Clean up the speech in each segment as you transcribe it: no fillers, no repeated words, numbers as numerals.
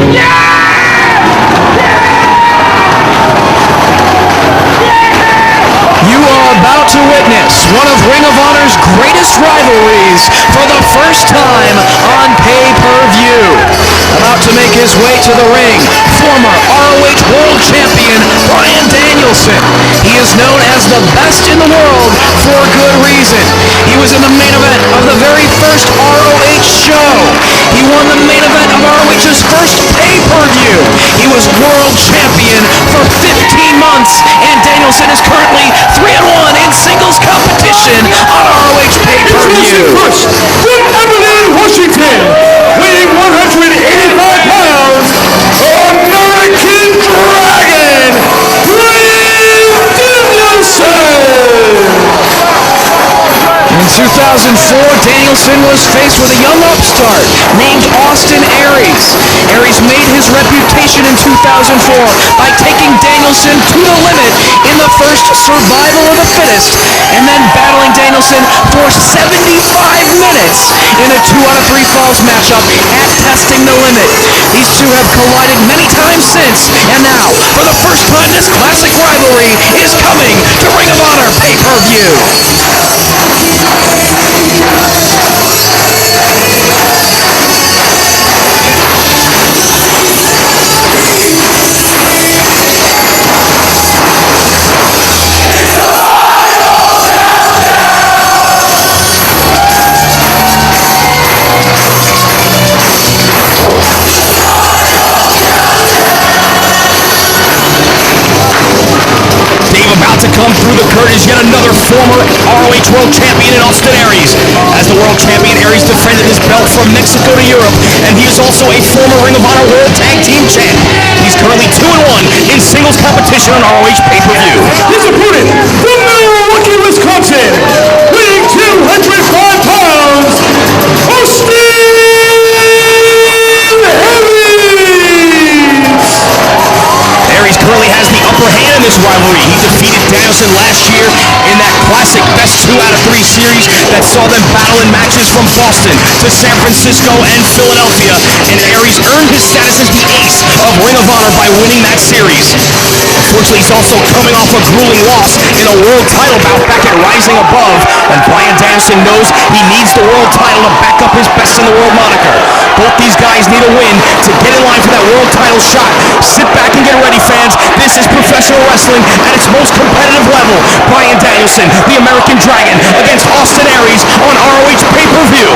You are about to witness one of Ring of Honor's greatest rivalries for the first time on pay-per-view. About to make his way to the ring, former ROH World Champion Bryan Danielson. He is known as the best in the world for good reason. He was in the main event of the very first ROH show. He won the main event of ROH's first pay-per-view. He was world champion for 15 months, and Danielson is currently 3-1 in singles competition on ROH pay-per-view. First, from Abilene, Washington, weighing 185 pounds, American Dragon, Bryan Danielson! In 2004, Danielson was faced with a young upstart named Aries. Aries made his reputation in 2004 by taking Danielson to the limit in the first survival of the fittest, and then battling Danielson for 75 minutes in a 2 out of 3 falls matchup at Testing the Limit. These two have collided many times since, and now, for the first time, this classic rivalry is coming to Ring of Honor pay-per-view. About to come through the curtains, yet another former ROH World Champion in Aries. As the World Champion, Aries defended his belt from Mexico to Europe, and he is also a former Ring of Honor World Tag Team Champ. He's currently 2-1 in singles competition on ROH pay-per-view. His opponent, from Milwaukee, Wisconsin, weighing 205 pounds, Austin Aries currently has the upper hand in this rivalry. He defeated Danielson last year in that classic best 2 out of 3 series that saw them battle in matches from Boston to San Francisco and Philadelphia, and Aries earned his status as the ace of Ring of Honor by winning that series. Unfortunately, he's also coming off a grueling loss in a world title bout back at Rising Above, and Bryan Danielson knows he needs the world title to back up his best in the world moniker. Both these guys need a win to get in line for that world title shot. Sit back and get ready, fans. This is professional wrestling at its most competitive level. Bryan Danielson, the American Dragon, against Austin Aries on ROH pay-per-view.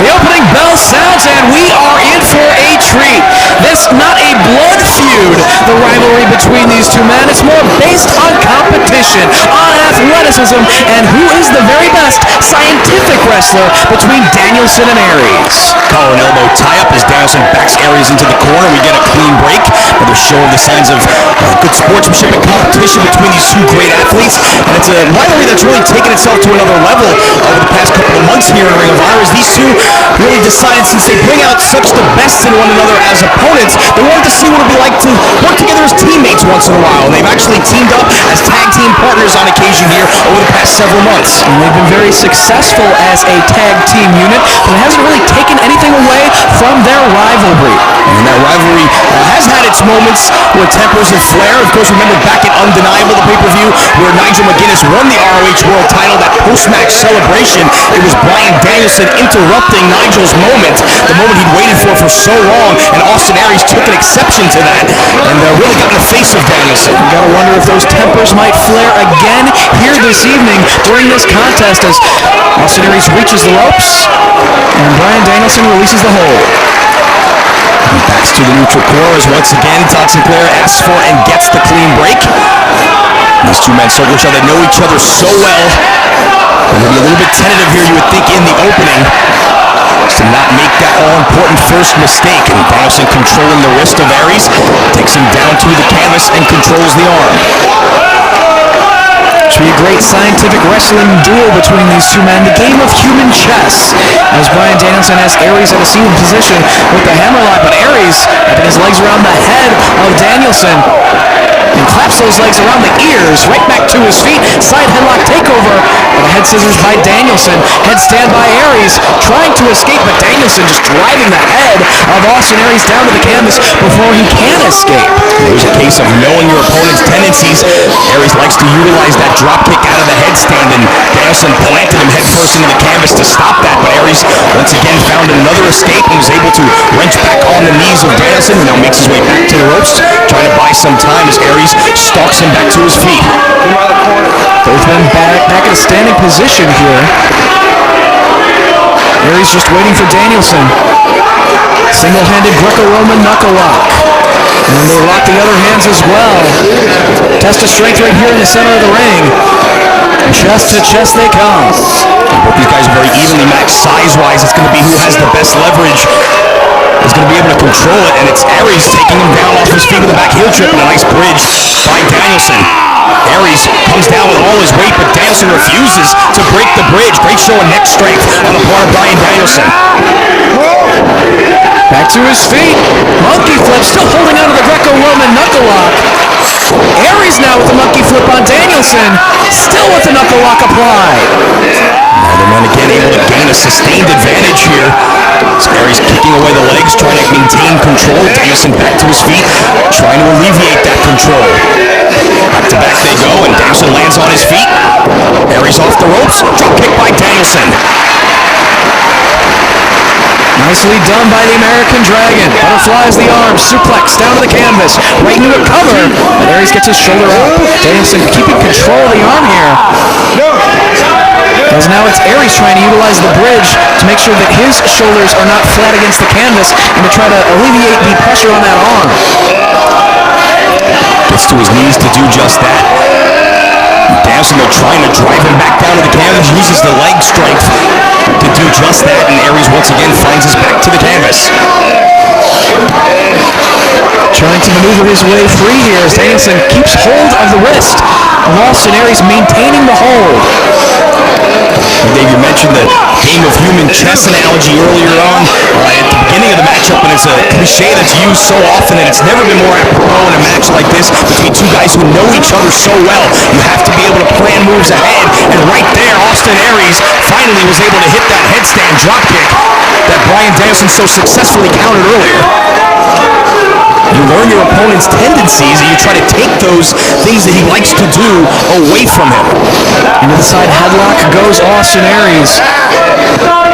The opening bell sounds, and we are in for a treat. This not a blood feud, the rivalry between these two men. It's more based on competition, on athleticism, and who is the very best scientific wrestler between Danielson and Aries. Collar and elbow tie-up as Danielson backs Aries into the corner. We get a clean break. Another show of the signs of good sportsmanship and competition between these two great athletes. And it's a rivalry that's really taken itself to another level over the past couple of months here in Ring of Honor, as these two really decided, since they bring out such the best in one another as opponents, they wanted to see what it would be like to work together as teammates once in a while. And they've actually teamed up as tag team partners on occasion here over the past several months. And they've been very successful as a tag team unit, but it hasn't really taken anything away from their rivalry. And that rivalry has had its moments where tempers have flared. Of course, remember back at Undeniable, the pay-per-view, where Nigel McGuinness won the ROH World title, that post-match celebration, it was Bryan Danielson interrupting Nigel's moment, the moment he'd waited for so long, and Austin Aries took an exception to that, and really got in the face of Danielson. You gotta wonder if those tempers might flare again here this evening during this contest, as Austin Aries reaches the ropes, and Bryan Danielson releases the hold. He backs to the neutral corner as once again Todd Sinclair asks for and gets the clean break. These two men circle each other, know each other so well. They're going to be a little bit tentative here, you would think, in the opening, to not make that all-important first mistake. And Danielson controlling the wrist of Aries, takes him down to the canvas and controls the arm. Should be a great scientific wrestling duel between these two men. The game of human chess. As Bryan Danielson has Aries at a seated position with the hammerlock, but Aries wrapping his legs around the head of Danielson and claps those legs around the ears, right back to his feet. Side headlock takeover, but a head scissors by Danielson. Headstand by Aries, trying to escape, but Danielson just driving the head of Austin Aries down to the canvas before he can escape. There's a case of knowing your opponent's tendencies. Aries likes to utilize that drop kick out of the headstand, and Danielson planted him headfirst into the canvas to stop that, but Aries once again found another escape and was able to wrench back on the knees of Danielson, who now makes his way back to the ropes, trying to buy some time as Aries stalks him back to his feet. Both men back in a standing position here. Aries just waiting for Danielson. Single-handed Greco-Roman knuckle lock. And they lock the other hands as well. Test of strength right here in the center of the ring. Chest to chest they come. Both these guys are very evenly matched size-wise. It's going to be who has the best leverage is going to be able to control it, and it's Aries taking him down off his feet with a back heel trip and a nice bridge by Danielson. Aries comes down with all his weight, but Danielson refuses to break the bridge. Great show of neck strength on the part of Bryan Danielson. Back to his feet. Monkey flip, still holding on to the Greco-Roman knuckle lock. Aries now with the monkey flip on Danielson, still with the knuckle lock applied. Now the man again able to gain a sustained advantage here. So Aries kicking away the legs, trying to maintain control. Danielson back to his feet, trying to alleviate that control. Back to back they go, and Danielson lands on his feet. Aries off the ropes, drop kick by Danielson. Nicely done by the American Dragon. Butterflies the arm, suplex down to the canvas, right into a cover, but Aries gets his shoulder up. Danielson keeping control of the arm here. As now it's Aries trying to utilize the bridge to make sure that his shoulders are not flat against the canvas and to try to alleviate the pressure on that arm. Gets to his knees to do just that. Danielson though trying to drive him back down to the canvas, uses the leg strength to do just that, and Aries once again finds his back to the canvas. Trying to maneuver his way free here as Danielson keeps hold of the wrist of Austin Aries, maintaining the hold. Dave, you mentioned the game of human chess analogy earlier on at the beginning of the matchup, and it's a cliche that's used so often that it's never been more apropos in a match like this between two guys who know each other so well. You have to be able to plan moves ahead, and right there, Austin Aries finally was able to hit that headstand dropkick that Bryan Danielson so successfully countered earlier. You learn your opponent's tendencies, and you try to take those things that he likes to do away from him. Into the side headlock goes Austin Aries.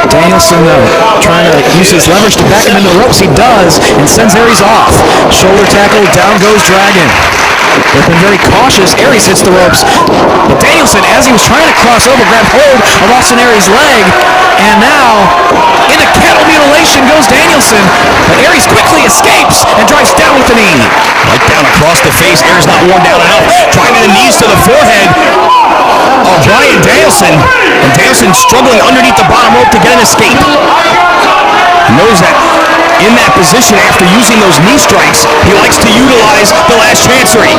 Danielson, though, trying to use his leverage to back him into the ropes. He does, and sends Aries off. Shoulder tackle, down goes Dragon. They've been very cautious. Aries hits the ropes, but Danielson, as he was trying to cross over, grabbed hold of Austin Aries' leg, and now into cattle mutilation goes Danielson, but Aries quickly escapes and drives down with the knee. Right down across the face. Aries not worn down enough. Driving the knees to the forehead of Bryan Danielson, and Danielson struggling underneath the bottom rope to get an escape. He knows that in that position, after using those knee strikes, he likes to utilize the last chancery.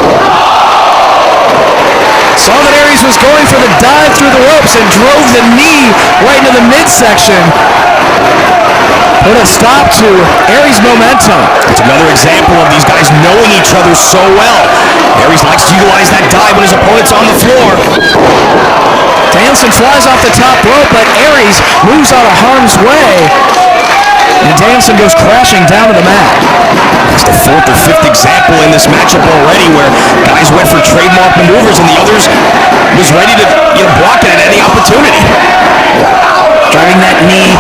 Saw that Aries was going for the dive through the ropes and drove the knee right into the midsection. Put a stop to Aries' momentum. It's another example of these guys knowing each other so well. Aries likes to utilize that dive when his opponent's on the floor. Danielson flies off the top rope, but Aries moves out of harm's way, and Danielson goes crashing down to the mat. It's the fourth or fifth example in this matchup already where guys went for trademark maneuvers and the others was ready to block it at any opportunity. Driving that knee.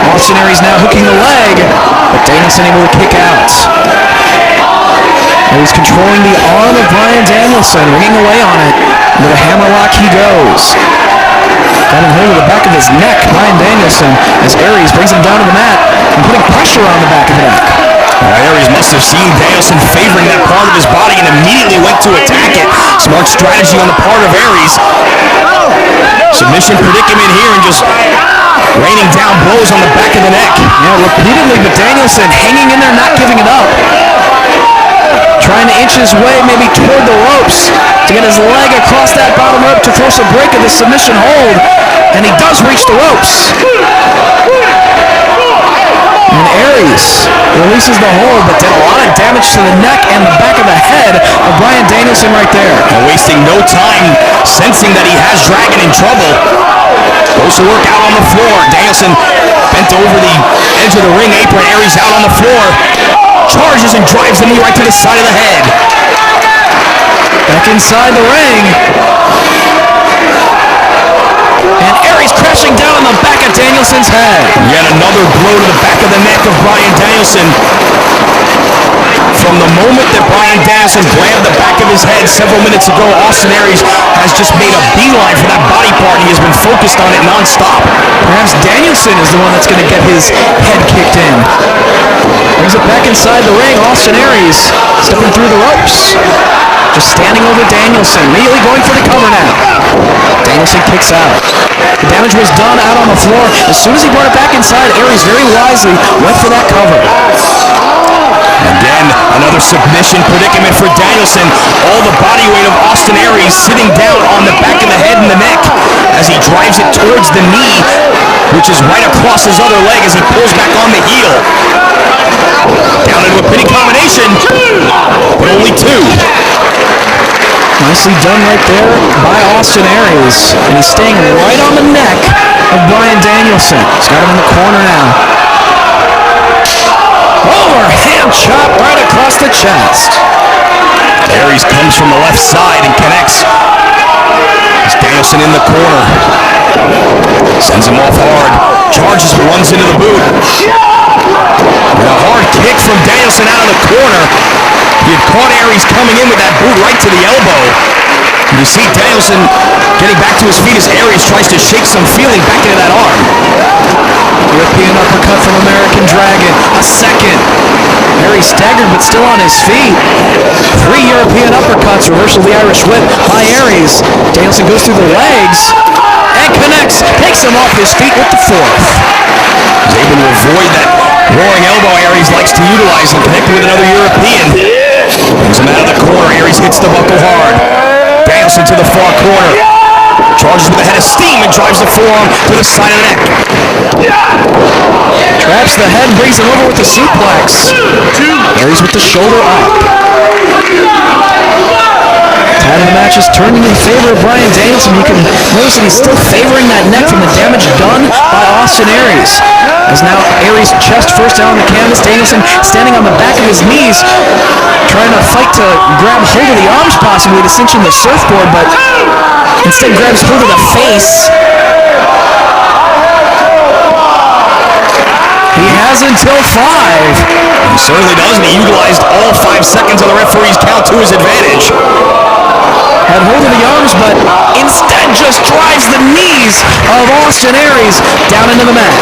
Austin Aries now hooking the leg, but Danielson able to kick out. Aries controlling the arm of Bryan Danielson, ringing away on it. With a hammerlock he goes. Got him hold of the back of his neck, Bryan Danielson, as Aries brings him down to the mat and putting pressure on the back of the neck. Aries must have seen Danielson favoring that part of his body and immediately went to attack it. Smart strategy on the part of Aries. Submission predicament here and just raining down blows on the back of the neck. Yeah, repeatedly, but Danielson hanging in there, not giving it up. trying to inch his way maybe toward the ropes to get his leg across that bottom rope to force a break of the submission hold. And he does reach the ropes. And Aries releases the hold, but did a lot of damage to the neck and the back of the head of Bryan Danielson right there. And wasting no time, sensing that he has Dragon in trouble. Goes to work out on the floor. Danielson bent over the edge of the ring apron. Aries out on the floor. Charges and drives the knee right to the side of the head. Back inside the ring. And Aries crashing down on the back of Danielson's head. Yet another blow to the back of the neck of Bryan Danielson. From the moment that Bryan Danielson grabbed the back of his head several minutes ago, Austin Aries has just made a beeline for that body part. He has been focused on it nonstop. Perhaps Danielson is the one that's going to get his head kicked in. Brings it back inside the ring. Austin Aries stepping through the ropes. Just standing over Danielson. Immediately going for the cover now. Danielson kicks out. The damage was done out on the floor. As soon as he brought it back inside, Aries very wisely went for that cover. Again, another submission predicament for Danielson. All the body weight of Austin Aries sitting down on the back of the head and the neck as he drives it towards the knee, which is right across his other leg as he pulls back on the heel. Down into a pinning combination, but only two. Nicely done right there by Austin Aries. And he's staying right on the neck of Bryan Danielson. He's got him in the corner now. Overhand chop right across the chest. Aries comes from the left side and connects. As Danielson in the corner. Sends him off hard. Charges, runs into the boot. And a hard kick from Danielson out of the corner. He had caught Aries coming in with that boot right to the elbow. You see Danielson getting back to his feet as Aries tries to shake some feeling back into that arm. European uppercut from American Dragon. A second. Aries staggered but still on his feet. 3 European uppercuts. Reversal of the Irish whip by Aries. Danielson goes through the legs and connects. Takes him off his feet with the 4th. He's able to avoid that roaring elbow Aries likes to utilize and connect with another European. Brings him out of the corner. Aries hits the buckle hard. Danielson to the far corner. Charges with a head of steam and drives the forearm to the side of the neck. Traps the head, brings him over with the suplex. Aries with the shoulder up. Tide of the match is turning in favor of Bryan Danielson. You can notice that he's still favoring that neck from the damage done by Austin Aries. As now Aries' chest first down on the canvas. Danielson standing on the back of his knees, trying to fight to grab hold of the arms possibly to cinch in the surfboard, but instead grabs hold of the face. He has until 5. He certainly does, and he utilized all 5 seconds of the referee's count to his advantage. Had hold of the arms, but instead just drives the knees of Austin Aries down into the mat.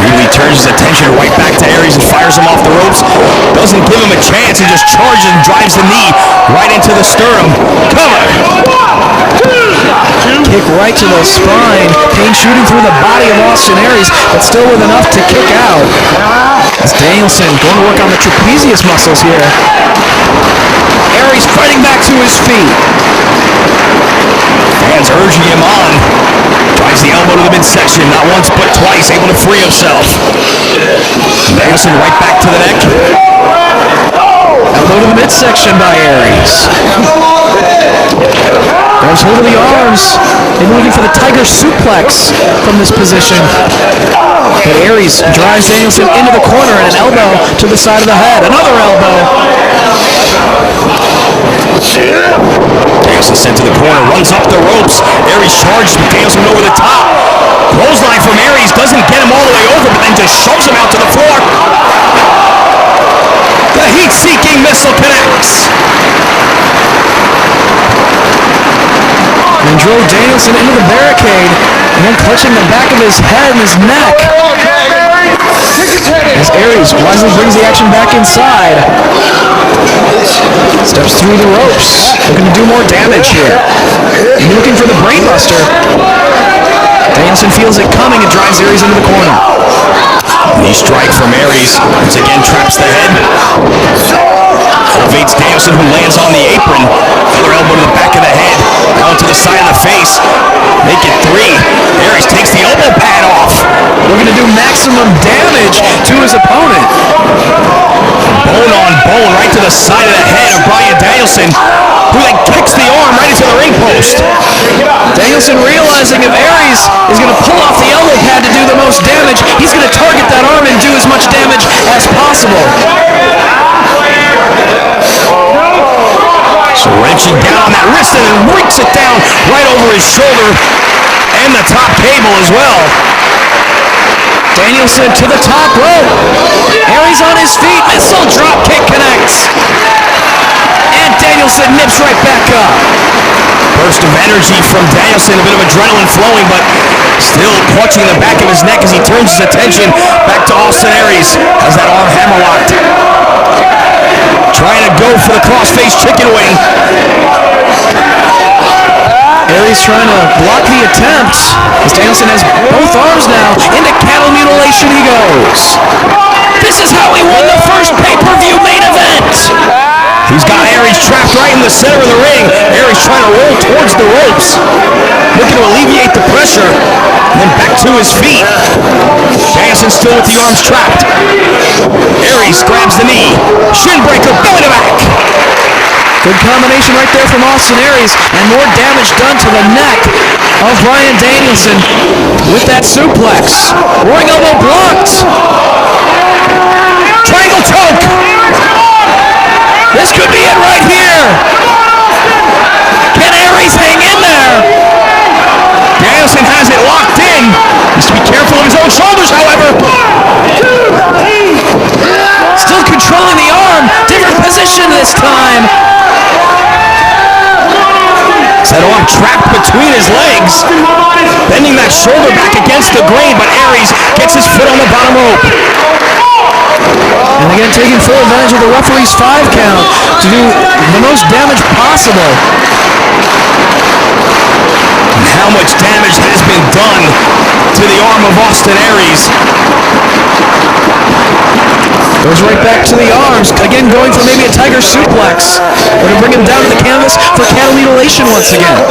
He turns his attention right back to Aries and fires him off the ropes. Doesn't give him a chance and just charges and drives the knee right into the sternum. Cover! Kick right to the spine. Pain shooting through the body of Austin Aries, but still with enough to kick out. As Danielson going to work on the trapezius muscles here. Aries fighting back to his feet. Fans urging him on. Drives the elbow to the midsection, not once but twice, able to free himself. Danielson right back to the neck. Elbow to the midsection by Aries. Grabs hold of the arms. They're looking for the tiger suplex from this position. But Aries drives Danielson into the corner and an elbow to the side of the head. Another elbow. Danielson sent to the corner, runs up the ropes. Aries charges with Danielson over the top. Clothesline from Aries doesn't get him all the way over, but then just shoves him out to the floor. The heat-seeking missile connects. And drove Danielson into the barricade, and then clutching the back of his head and his neck. As Aries wisely brings the action back inside. Steps through the ropes, looking to do more damage here. And looking for the brainbuster. Danielson feels it coming and drives Aries into the corner. Knee strike from Aries. Once again traps the head. Elevates Danielson, who lands on the apron. Another elbow to the back of the head. Down to the side of the face. Make it 3. Aries takes the elbow pad off. Looking to do maximum damage to his opponent. Bone on bone right to the side of the head of Bryan Danielson, who then kicks the arm right into the ring post. Danielson realizing if Aries is going to pull off the elbow pad to do the most damage, he's going to target that arm and do as much damage as possible. So wrenching down on that wrist and then reeks it down right over his shoulder and the top cable as well. Danielson to the top rope. Aries on his feet. Missile drop kick connects. And Danielson nips right back up. Burst of energy from Danielson, a bit of adrenaline flowing, but still clutching the back of his neck as he turns his attention back to Austin Aries as that arm hammerlocked. Trying to go for the crossface chicken wing. Aries trying to block the attempt as Danielson has both arms now. Into cattle mutilation he goes. This is how he won the first pay-per-view main event. He's got Aries trapped right in the center of the ring. Aries trying to roll towards the ropes, looking to alleviate the pressure, and then back to his feet. Danielson still with the arms trapped. Aries grabs the knee. Shin breaker, belly to back. Good combination right there from Austin Aries, and more damage done to the neck of Bryan Danielson with that suplex. Roaring elbow blocked. Triangle choke. This could be it right here. Can Aries hang in there? Danielson has it locked in. Needs to be careful of his own shoulders, however. Still controlling the arm. Different position this time. That arm trapped between his legs, bending that shoulder back against the grain, but Aries gets his foot on the bottom rope. And again, taking full advantage of the referee's 5 count to do the most damage possible. And how much damage has been done to the arm of Austin Aries. Goes right back to the arms. Again, going for maybe a tiger suplex. We're going to bring him down to the canvas for cattle mutilation once again.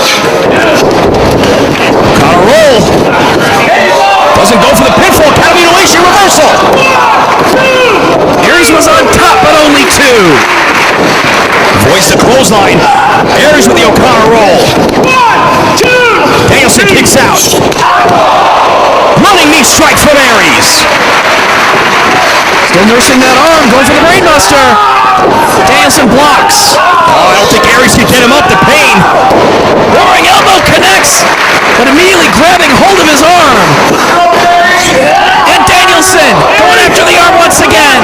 Got a roll. Doesn't go for the pinfall. Cattle mutilation reversal. Aries was on top, but only 2. Voice the clothesline. Aries with the O'Connor roll. 1, 2. Danielson kicks out. Running knee strike from Aries. Still nursing that arm, going for the brainbuster. Danielson blocks. Oh, I don't think Aries can get him up. The pain. Roaring elbow connects, but immediately grabbing hold of his arm. And Danielson going after the arm once again.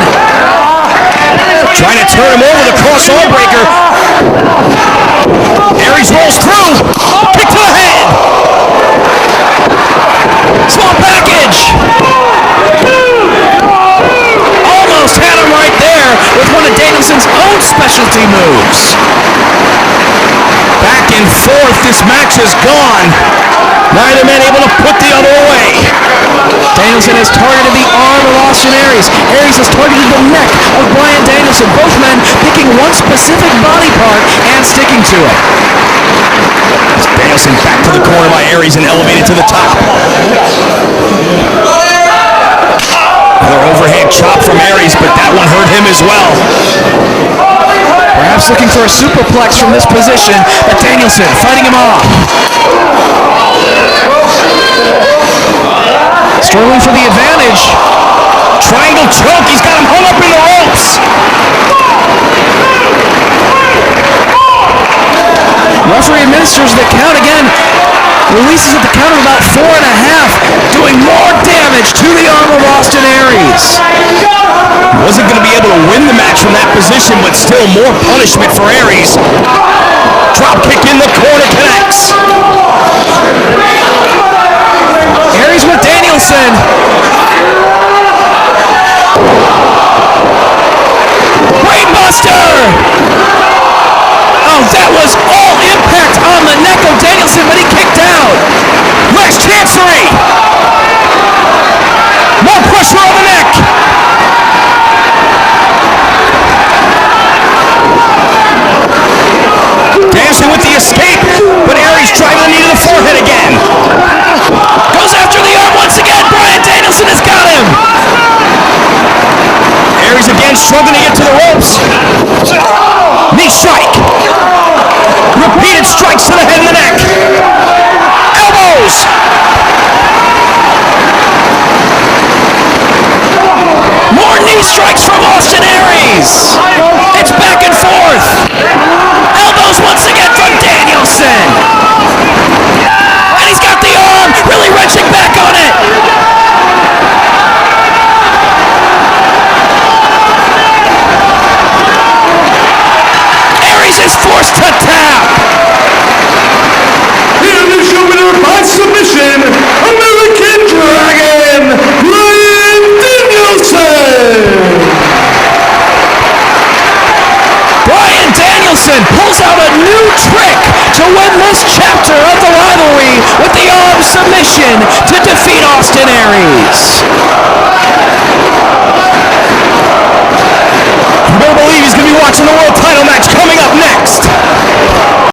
Trying to turn him over the cross arm breaker. Aries rolls through. Kick to the head. Small package. Almost had him right there with one of Danielson's own specialty moves. Back and forth, this match is gone. Neither man able to put the other away. Danielson has targeted the arm of Austin Aries. Aries has targeted the neck of Bryan Danielson. Both men picking one specific body part and sticking to it. Danielson back to the corner by Aries and elevated to the top. Another overhand chop from Aries, but that one hurt him as well. Perhaps looking for a superplex from this position, but Danielson fighting him off. Struggling for the advantage. Triangle choke, he's got him hung up in the ropes. Referee administers the count again. Releases at the count of about 4.5, doing more damage to the arm of Austin Aries. Wasn't going to be able to win the match from that position, but still more punishment for Aries. Drop kick in the corner connects. Aries with Danielson. Brainbuster! Oh, that was all impact on the neck of Danielson, but he kicked out. Last chance for Bryan strikes to the head of the neck. Elbows. More knee strikes from Austin Aries. It's back and forth. Elbows once again from Danielson. And he's got the arm, really wrenching back on it. Aries is forced to tap. Here is your winner by submission, American Dragon, Bryan Danielson. Bryan Danielson pulls out a new trick to win this chapter of the rivalry with the arm submission to defeat Austin Aries.